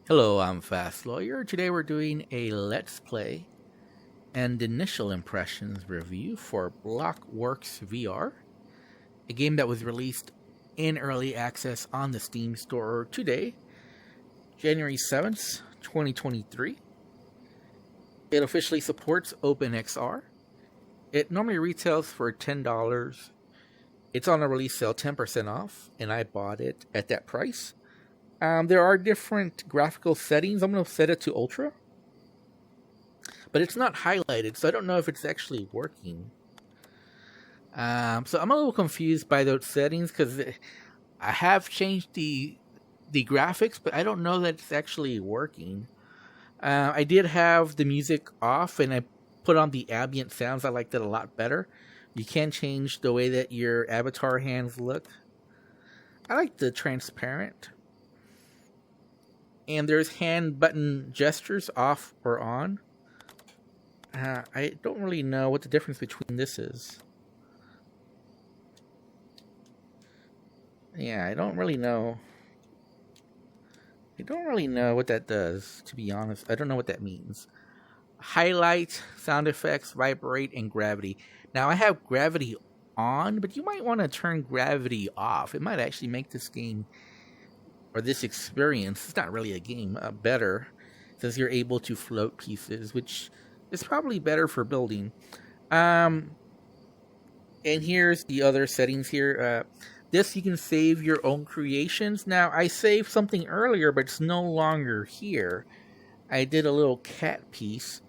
Hello, I'm Fast Lawyer. Today we're doing a Let's Play and initial impressions review for Blockworks VR, a game that was released in early access on the Steam store today, January 7th, 2023. It officially supports OpenXR. It normally retails for $10. It's on a release sale 10% off, and I bought it at that price. There are different graphical settings. I'm going to set it to Ultra. But it's not highlighted, so I don't know if it's actually working. So I'm a little confused by those settings because I have changed the graphics, but I don't know that it's actually working. I did have the music off, and I put on the ambient sounds. I like that a lot better. You can change the way that your avatar hands look. I like the transparent. And there's hand button gestures off or on. I don't really know what the difference between this is. Yeah, I don't really know. I don't really know what that does, to be honest. I don't know what that means. Highlight, sound effects, vibrate, and gravity. Now, I have gravity on, but you might want to turn gravity off. It might actually make this game, or this experience, it's not really a game, better, since you're able to float pieces, which is probably better for building. And here's the other settings here. This, you can save your own creations. Now, I saved something earlier, but it's no longer here. I did a little cat piece.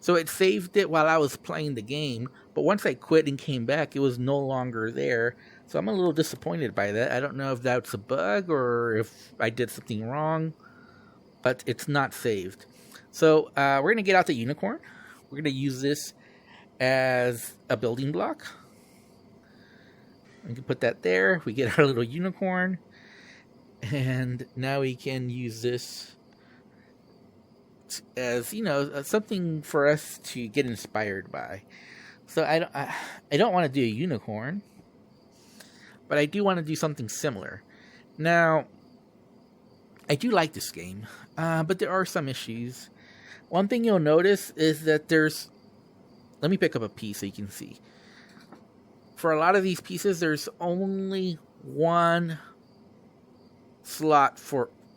So it saved it while I was playing the game, but once I quit and came back, it was no longer there. So I'm a little disappointed by that. I don't know if that's a bug or if I did something wrong, but it's not saved. So we're going to get out the unicorn. We're going to use this as a building block. We can put that there. We get our little unicorn. And now we can use this as, something for us to get inspired by. So I don't want to do a unicorn, but I do want to do something similar. Now, I do like this game, but there are some issues. One thing you'll notice is that let me pick up a piece so you can see. For a lot of these pieces, there's only one slot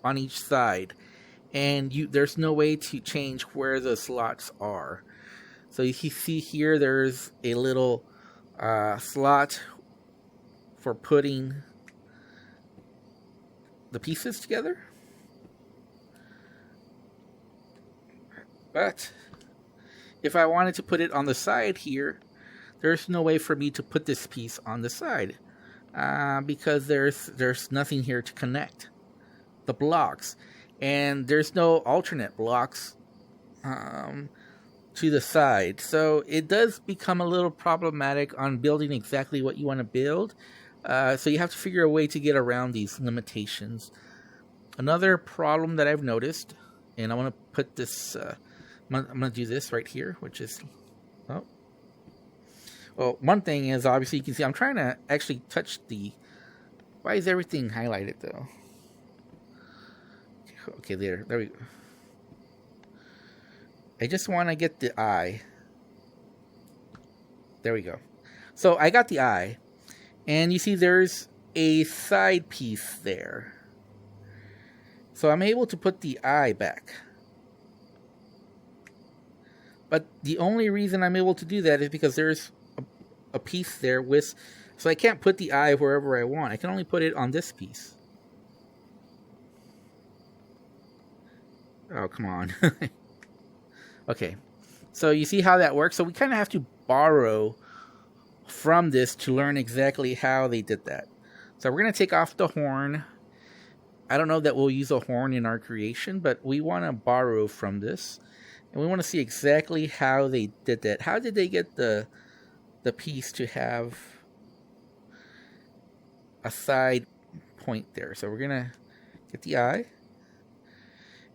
on each side, and there's no way to change where the slots are. So you can see here, there's a little slot for putting the pieces together. But if I wanted to put it on the side here, there's no way for me to put this piece on the side because there's nothing here to connect the blocks, and there's no alternate blocks to the side. So it does become a little problematic on building exactly what you want to build. So you have to figure a way to get around these limitations. Another problem that I've noticed, and I want to put this, I'm going to do this right here, which is, well, one thing is, obviously, you can see I'm trying to actually touch why is everything highlighted, though? Okay, there we go. I just want to get the eye. There we go. So I got the eye, and you see there's a side piece there. So I'm able to put the eye back. But the only reason I'm able to do that is because there's a piece there so I can't put the eye wherever I want. I can only put it on this piece. Oh, come on. Okay, so you see how that works? So we kind of have to borrow from this to learn exactly how they did that. So we're going to take off the horn. I don't know that we'll use a horn in our creation, but we want to borrow from this. And we want to see exactly how they did that. How did they get the piece to have a side point there? So we're going to get the eye.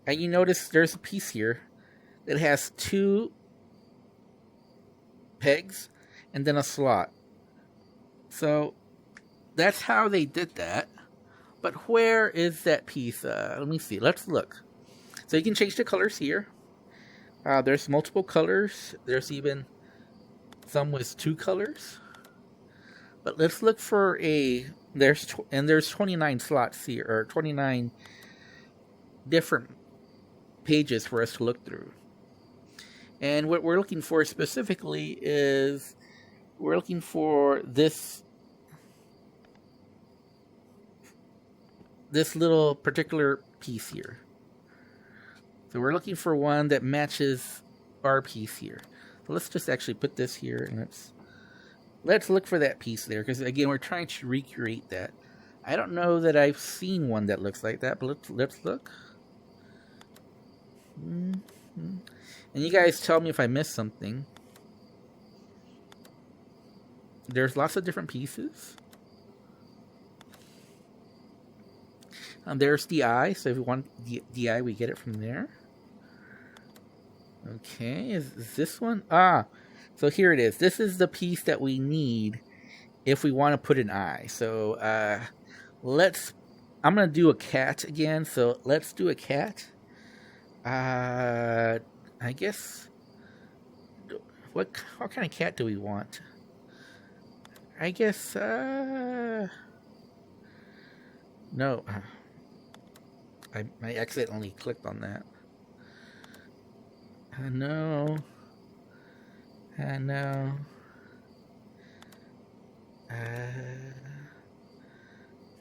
And you notice there's a piece here that has two pegs and then a slot. So that's how they did that. But where is that piece? Let me see. Let's look. So you can change the colors here. There's multiple colors. There's even some with 2 colors. But let's look for there's 29 slots here, or 29 different pages for us to look through. And what we're looking for specifically is we're looking for this little particular piece here. So we're looking for one that matches our piece here. So let's just actually put this here, and let's look for that piece there, because again, we're trying to recreate that. I don't know that I've seen one that looks like that, but let's look. And you guys tell me if I missed something. There's lots of different pieces. There's the eye, so if we want the eye, we get it from there. Okay, is this one? So here it is. This is the piece that we need if we want to put an eye. So I'm going to do a cat again, so let's do a cat. I guess, what kind of cat do we want? I guess, no, I accidentally clicked on that. No. No.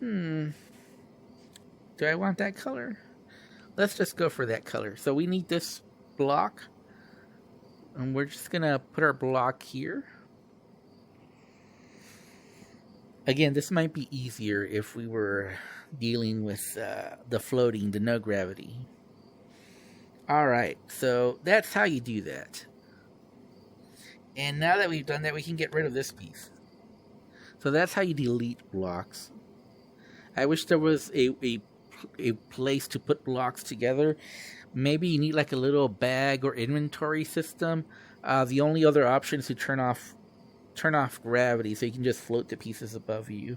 Do I want that color? Let's just go for that color. So we need this block, and we're just gonna put our block here. Again, this might be easier if we were dealing with the floating, the no gravity. Alright, so that's how you do that. And now that we've done that, we can get rid of this piece. So that's how you delete blocks. I wish there was a place to put blocks together. Maybe you need like a little bag or inventory system. The only other option is to turn off gravity, so you can just float the pieces above you.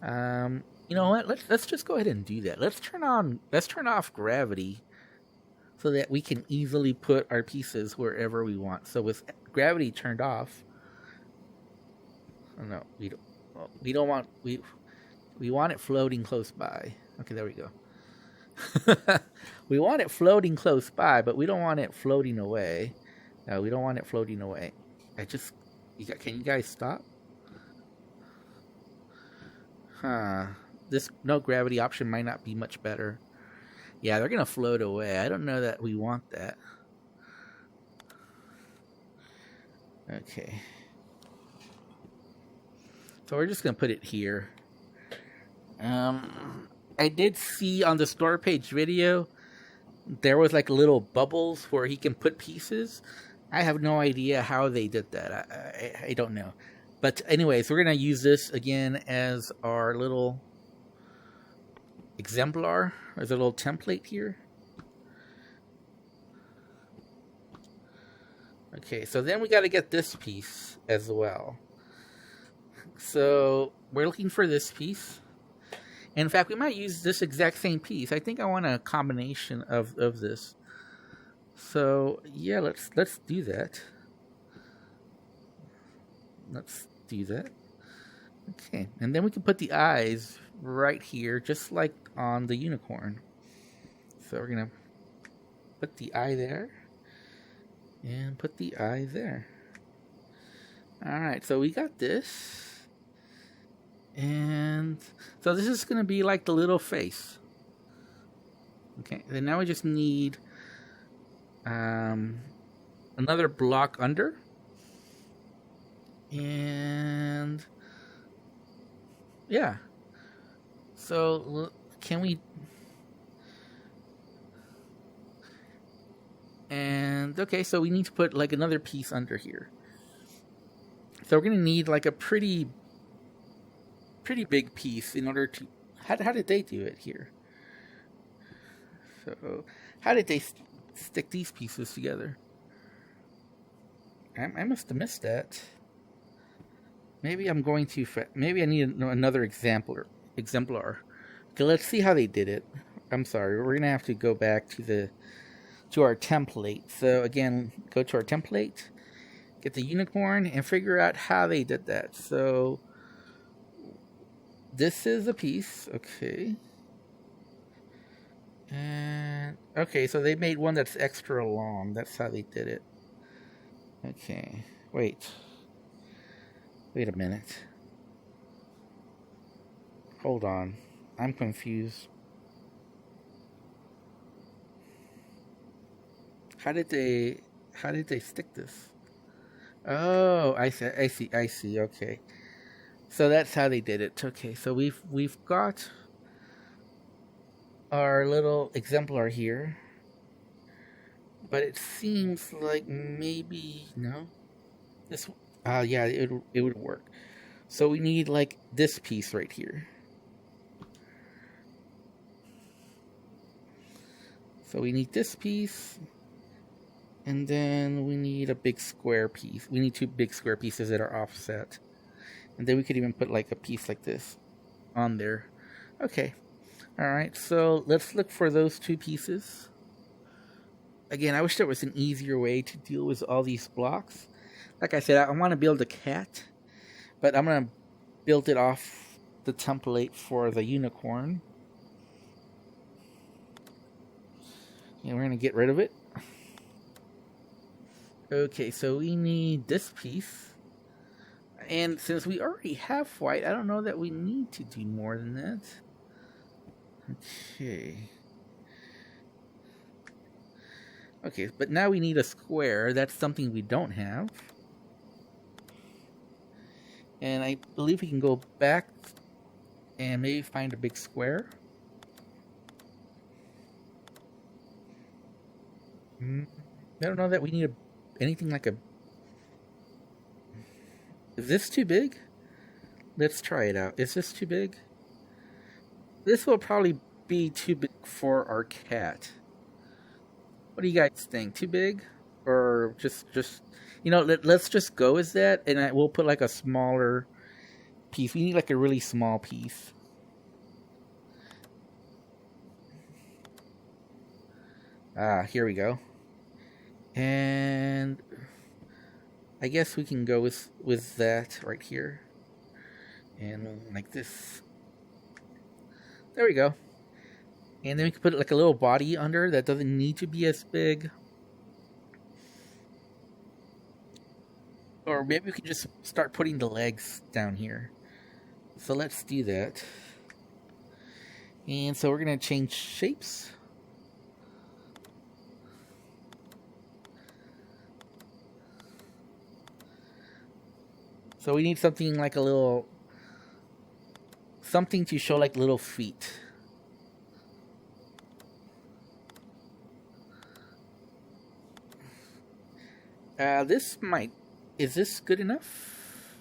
You know what? Let's just go ahead and do that. Let's turn off gravity, so that we can easily put our pieces wherever we want. So with gravity turned off, oh no, we want it floating close by. Okay, there we go. We want it floating close by, but we don't want it floating away. No, we don't want it floating away. Can you guys stop? This no gravity option might not be much better. Yeah, they're gonna float away. I don't know that we want that. Okay. So we're just gonna put it here. I did see on the store page video there was like little bubbles where he can put pieces. I have no idea how they did that. I don't know. But anyways, we're gonna use this again as our little exemplar. There's a little template here. Okay, so then we got to get this piece as well. So we're looking for this piece. In fact, we might use this exact same piece. I think I want a combination of this. So yeah, let's do that. Let's do that. Okay, and then we can put the eyes right here, just like on the unicorn. So we're gonna put the eye there and put the eye there. Alright, so we got this, and so this is gonna be like the little face. Okay, then now we just need another block under, and yeah. So can we? And okay, so we need to put like another piece under here. So we're gonna need like a pretty big piece in order to. How did they do it here? So how did they stick these pieces together? I must have missed that. Maybe I'm going to. Maybe I need another exemplar. Okay, let's see how they did it. I'm sorry, we're gonna have to go back to our template. So again, go to our template, get the unicorn, and figure out how they did that. So this is a piece, okay. And okay, so they made one that's extra long. That's how they did it. Okay, wait a minute. Hold on, I'm confused. How did they stick this? Oh, I see. Okay, so that's how they did it. Okay, so we've got our little exemplar here, but it seems like maybe no. This yeah, it would work. So we need like this piece right here. So we need this piece. And then we need a big square piece. We need two big square pieces that are offset. And then we could even put like a piece like this on there. Okay. Alright, so let's look for those two pieces. Again, I wish there was an easier way to deal with all these blocks. Like I said, I want to build a cat. But I'm going to build it off the template for the unicorn. And we're going to get rid of it. Okay, so we need this piece. And since we already have white, I don't know that we need to do more than that. Okay. Okay, but now we need a square. That's something we don't have. And I believe we can go back and maybe find a big square. I don't know that we need anything like a... Is this too big? Let's try it out. Is this too big? This will probably be too big for our cat. What do you guys think? Too big? Or just you know, let's just go with that, and we'll put like a smaller piece. We need like a really small piece. Here we go. And I guess we can go with that right here. And like this. There we go. And then we can put like a little body under that doesn't need to be as big. Or maybe we can just start putting the legs down here. So let's do that. And so we're going to change shapes. So we need something like a little... something to show like little feet. This might... Is this good enough?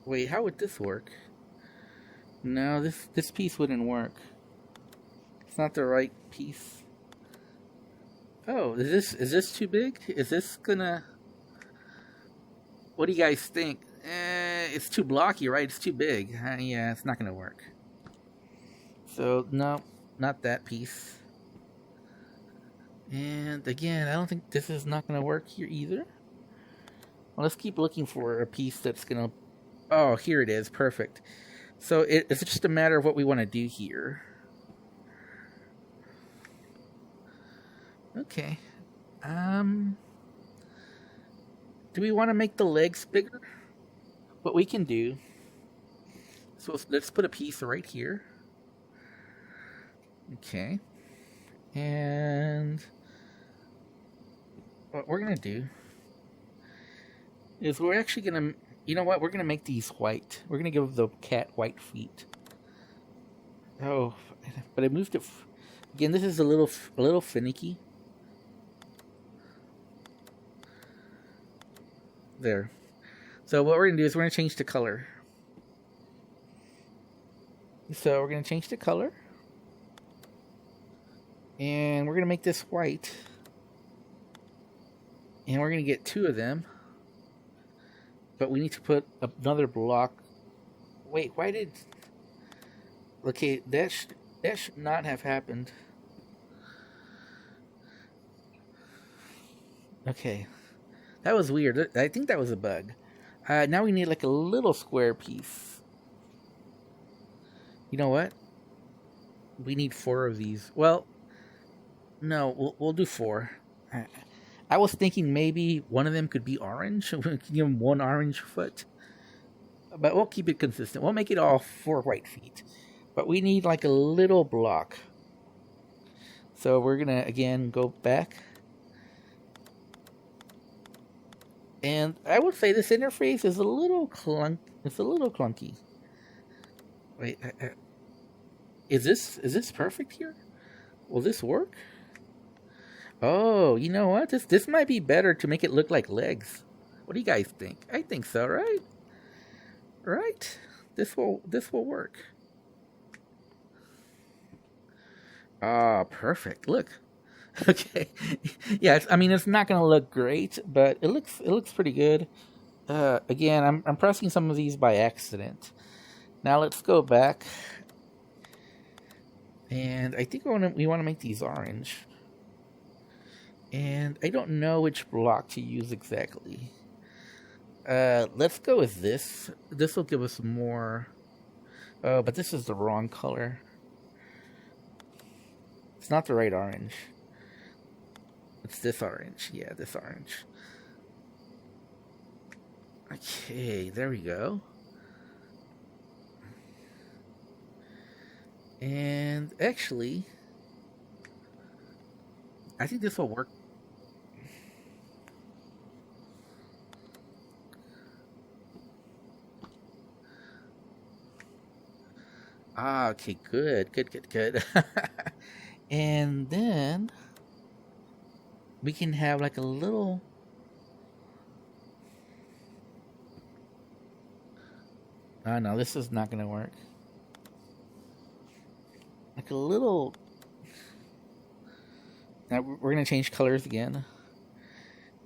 Wait, how would this work? No, this piece wouldn't work. It's not the right piece. Oh, is this too big? Is this gonna... What do you guys think? It's too blocky, right? It's too big. Yeah, it's not gonna work. So, no, not that piece. And again, I don't think this is not gonna work here either. Well, let's keep looking for a piece that's gonna... Oh, here it is. Perfect. So it's just a matter of what we want to do here. Okay. Do we want to make the legs bigger? What we can do... So let's put a piece right here. Okay. And... what we're going to do... is we're actually going to... You know what? We're going to make these white. We're going to give the cat white feet. Oh, but I moved it... Again, this is a little finicky. There. So what we're going to do is we're going to change the color. So we're going to change the color. And we're going to make this white. And we're going to get 2 of them. But we need to put another block. Wait, why did... Okay, that should not have happened. Okay, that was weird. I think that was a bug. Now we need like a little square piece. You know what? We need 4 of these. Well, no, we'll do 4. I was thinking maybe one of them could be orange. We can give them 1 orange foot. But we'll keep it consistent. We'll make it all 4 white feet. But we need like a little block. So we're going to, again, go back. And I would say this interface is a little clunky. Wait, is this perfect here? Will this work? Oh, you know what? This might be better to make it look like legs. What do you guys think? I think so, right? Right? This will work. Ah, perfect. Look. Okay. Yeah, I mean it's not gonna look great, but it looks pretty good. Again, I'm pressing some of these by accident. Now let's go back, and I think we want to make these orange. And I don't know which block to use exactly. Let's go with this. This will give us more. Oh, but this is the wrong color. It's not the right orange. It's this orange. Yeah, this orange. Okay, there we go. And actually, I think this will work. Ah, okay, good. And then we can have like a little. Oh no, this is not gonna work. Like a little. Now we're gonna change colors again.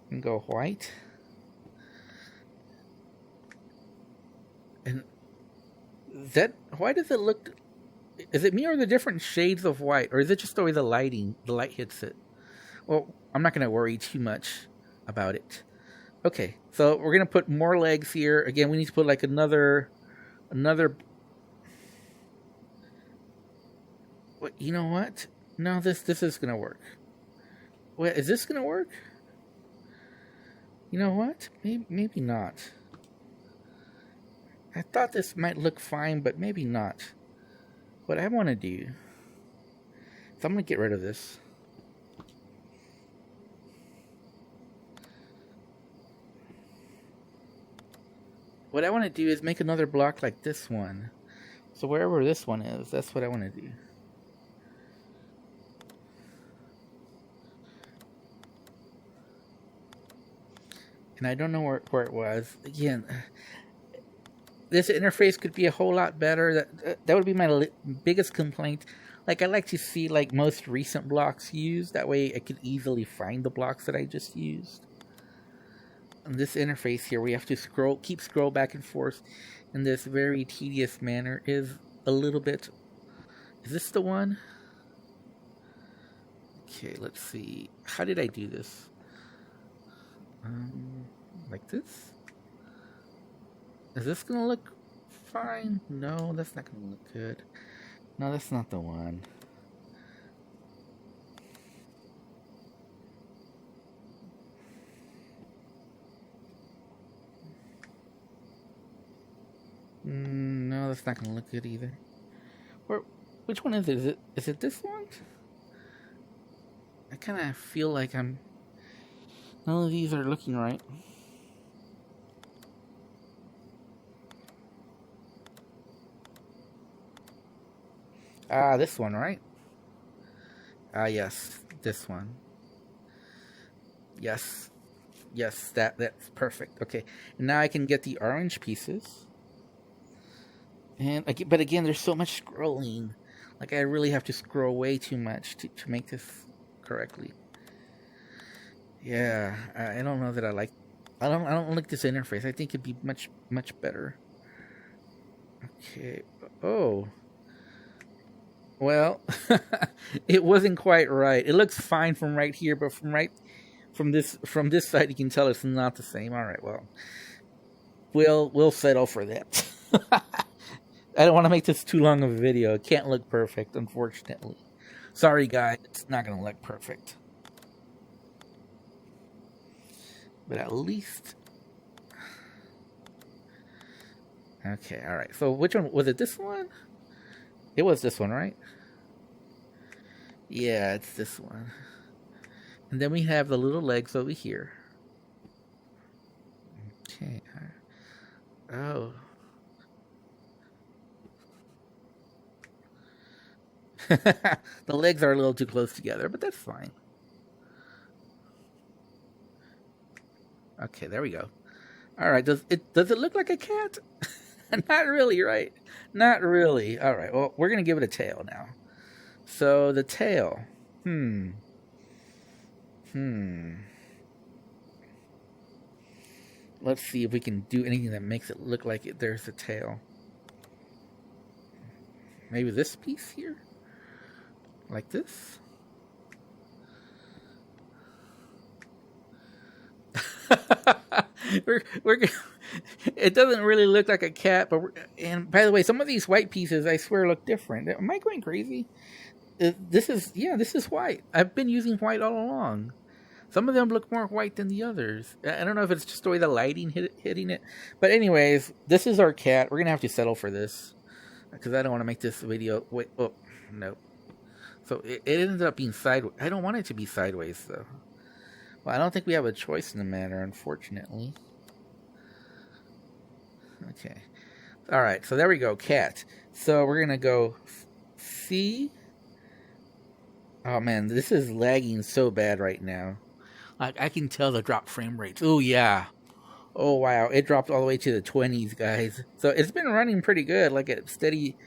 And go white. And why does it look? Is it me or the different shades of white, or is it just the way the light hits it? Well, I'm not gonna worry too much about it. Okay, so we're gonna put more legs here. Again, we need to put like another. What? You know what? No, this is gonna work. Wait, is this gonna work? You know what? Maybe not. I thought this might look fine, but maybe not. What I want to do, so I'm gonna get rid of this. What I want to do is make another block like this one. So wherever this one is, that's what I want to do. And I don't know where it was. Again, this interface could be a whole lot better. That would be my biggest complaint. Like, I like to see like most recent blocks used. That way I could easily find the blocks that I just used. And this interface here, we have to keep scroll back and forth in this very tedious manner is a little bit. Is this the one? Okay, let's see. How did I do this? Like this? Is this gonna look fine? No, that's not gonna look good. No, that's not the one. No, that's not gonna look good either. Which one is it? Is it this one? I kind of feel like none of these are looking right. Ah, this one, right? Ah, yes, this one. Yes, that's perfect. Okay, and now I can get the orange pieces. But again, there's so much scrolling. Like, I really have to scroll way too much to make this correctly. Yeah, I don't know that I like. I don't like this interface. I think it'd be much better. Okay. Oh. Well, it wasn't quite right. It looks fine from right here, but from this side, you can tell it's not the same. All right, well, we'll settle for that. I don't want to make this too long of a video. It can't look perfect, unfortunately. Sorry, guys, it's not going to look perfect. But at least... Okay, alright. So which one? Was it this one? It was this one, right? Yeah, it's this one. And then we have the little legs over here. Okay. Oh. The legs are a little too close together, but that's fine. Okay, there we go. All right, does it look like a cat? Not really, right? Not really. All right, well, we're going to give it a tail now. So the tail. Let's see if we can do anything that makes it look like there's a tail. Maybe this piece here? Like this? It doesn't really look like a cat, but and by the way, some of these white pieces I swear look different. Am I going crazy? This is white. I've been using white all along. Some of them look more white than the others. I don't know if it's just the way the lighting hitting it. But anyways, this is our cat. We're gonna have to settle for this because I don't want to make this video. Wait, oh no. So it ended up being sideways. I don't want it to be sideways though. Well, I don't think we have a choice in the matter, unfortunately. Okay. Alright, so there we go, cat. So we're going to go C. Oh man, this is lagging so bad right now. I can tell the drop frame rates. Oh yeah. Oh wow, it dropped all the way to the 20s, guys. So it's been running pretty good, like at steady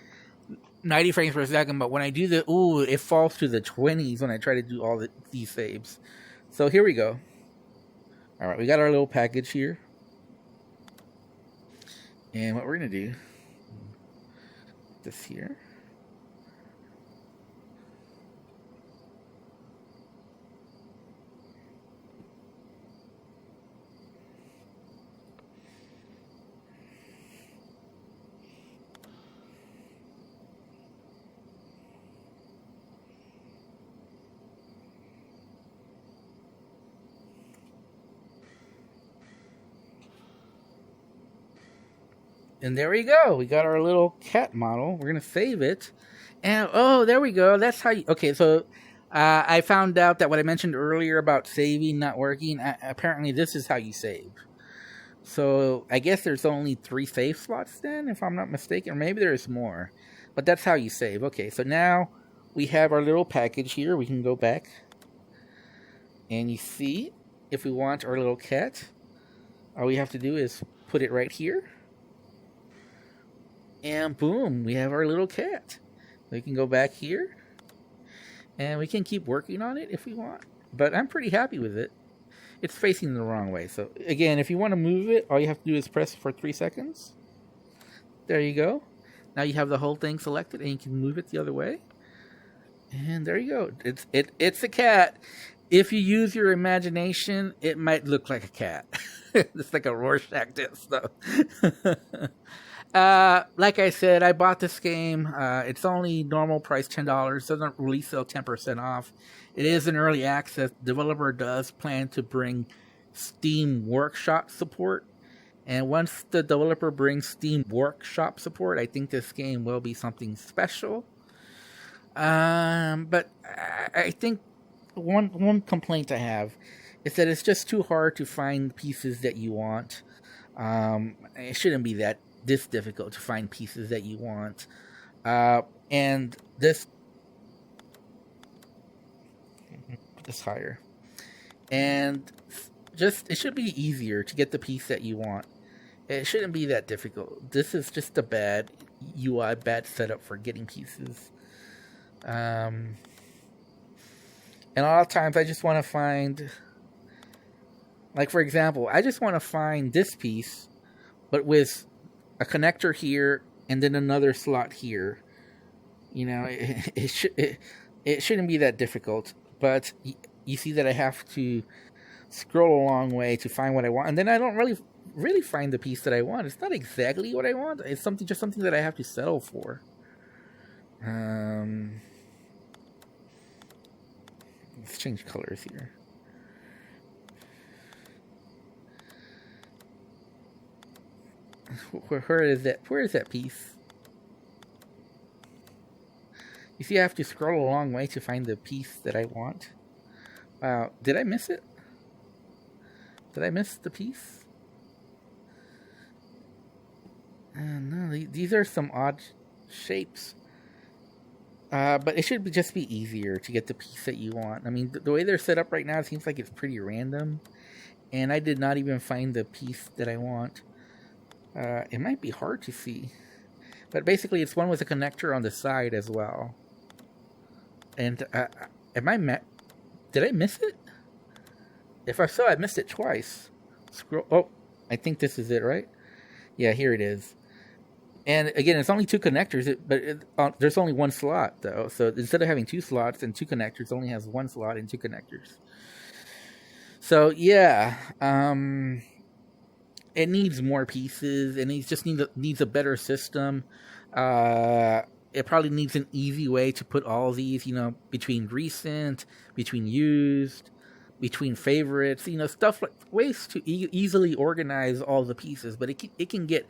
90 frames per second, but when I do it falls to the 20s when I try to do all these saves. So here we go. Alright, we got our little package here. And what we're going to do, this here. And there we go. We got our little cat model. We're going to save it. And, oh, there we go. That's how you... Okay, so I found out that what I mentioned earlier about saving not working, apparently this is how you save. So I guess there's only 3 save slots then, if I'm not mistaken. Or maybe there's more. But that's how you save. Okay, so now we have our little package here. We can go back. And you see, if we want our little cat, all we have to do is put it right here. And boom, we have our little cat. We can go back here. And we can keep working on it if we want. But I'm pretty happy with it. It's facing the wrong way. So again, if you want to move it, all you have to do is press for 3 seconds. There you go. Now you have the whole thing selected and you can move it the other way. And there you go. It's a cat. If you use your imagination, it might look like a cat. It's like a Rorschach test, though. Like I said, I bought this game. It's only normal price $10. Doesn't release till 10% off. It is an early access. Developer does plan to bring Steam Workshop support. And once the developer brings Steam Workshop support, I think this game will be something special. But I think one complaint I have is that it's just too hard to find pieces that you want. It shouldn't be this difficult to find pieces that you want. And this higher. And just, it should be easier to get the piece that you want. It shouldn't be that difficult. This is just a bad UI, bad setup for getting pieces. And a lot of times I just want to find, like for example, I just want to find this piece, but with a connector here and then another slot here. You know, it shouldn't be that difficult. But you see that I have to scroll a long way to find what I want, and then I don't really find the piece that I want. It's not exactly what I want. It's something that I have to settle for. Let's change colors here. Where is that? Where is that piece? You see, I have to scroll a long way to find the piece that I want. Wow, did I miss it? Did I miss the piece? No, these are some odd shapes. But it should just be easier to get the piece that you want. I mean, the way they're set up right now, it seems like it's pretty random. And I did not even find the piece that I want. It might be hard to see. But basically, it's one with a connector on the side as well. And did I miss it? If I saw, I missed it twice. Oh, I think this is it, right? Yeah, here it is. And again, it's only two connectors, but there's only one slot, though. So instead of having two slots and two connectors, it only has one slot and two connectors. So, yeah. It needs more pieces. It needs a better system. It probably needs an easy way to put all these, between recent, between used, between favorites, stuff like ways to easily organize all the pieces. But it can get,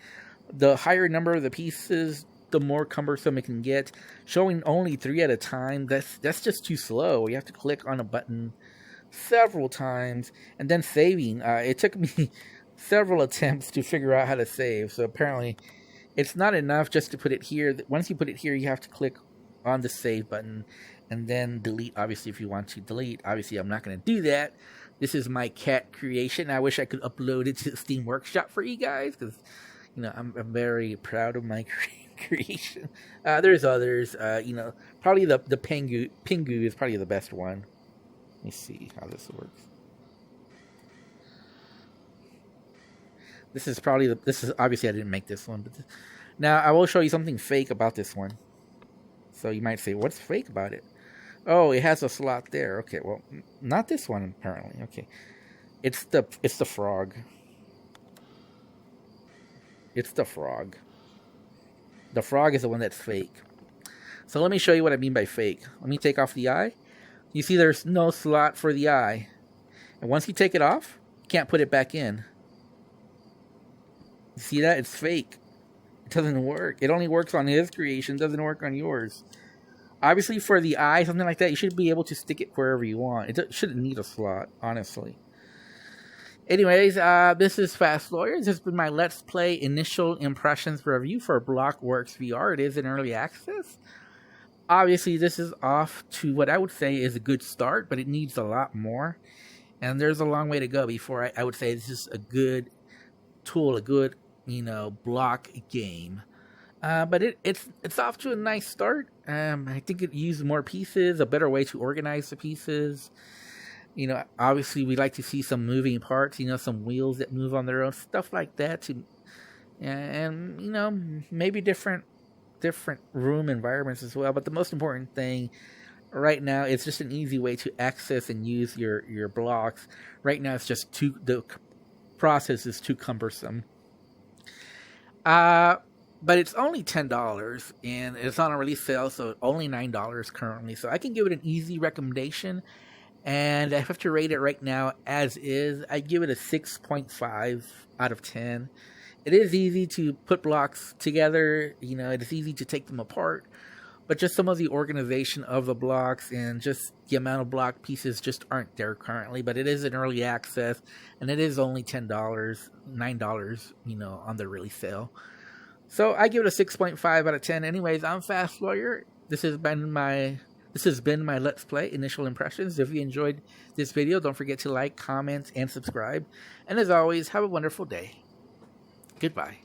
the higher number of the pieces, the more cumbersome it can get. Showing only 3 at a time, that's just too slow. You have to click on a button several times, and then saving. It took me several attempts to figure out how to save. So apparently, it's not enough just to put it here. Once you put it here, you have to click on the save button, and then delete, obviously, if you want to delete. Obviously, I'm not going to do that. This is my cat creation. I wish I could upload it to Steam Workshop for you guys, because I'm very proud of my creation. There's others. Probably the Pingu is probably the best one. Let me see how this works. This is obviously I didn't make this one, but now I will show you something fake about this one. So you might say, what's fake about it? Oh, it has a slot there. Okay, well, not this one apparently. Okay, it's the frog. It's the frog. The frog is the one that's fake. So let me show you what I mean by fake. Let me take off the eye. You see there's no slot for the eye. And once you take it off, you can't put it back in. You see that? It's fake. It doesn't work. It only works on his creation. It doesn't work on yours. Obviously, for the eye, something like that, you should be able to stick it wherever you want. It shouldn't need a slot, honestly. Anyways, this is Fast Lawyer. This has been my Let's Play initial impressions review for Blockworks VR. It is in early access. Obviously, this is off to what I would say is a good start, but it needs a lot more. And there's a long way to go before I would say this is a good tool, a good, block game. But it's off to a nice start. I think it used more pieces, a better way to organize the pieces. Obviously we like to see some moving parts, some wheels that move on their own, stuff like that. And maybe different room environments as well. But the most important thing right now is just an easy way to access and use your blocks. Right now it's just the process is too cumbersome. But it's only $10, and it's on a release sale, so only $9 currently. So I can give it an easy recommendation, and I have to rate it right now as is. I give it a 6.5 out of 10. It is easy to put blocks together. It is easy to take them apart, but just some of the organization of the blocks and just the amount of block pieces just aren't there currently. But it is in early access, and it is only $10, $9, on the release sale. So I give it a 6.5 out of 10. Anyways, I'm Fast Lawyer. This has been my Let's Play initial impressions. If you enjoyed this video, don't forget to like, comment, and subscribe. And as always, have a wonderful day. Goodbye.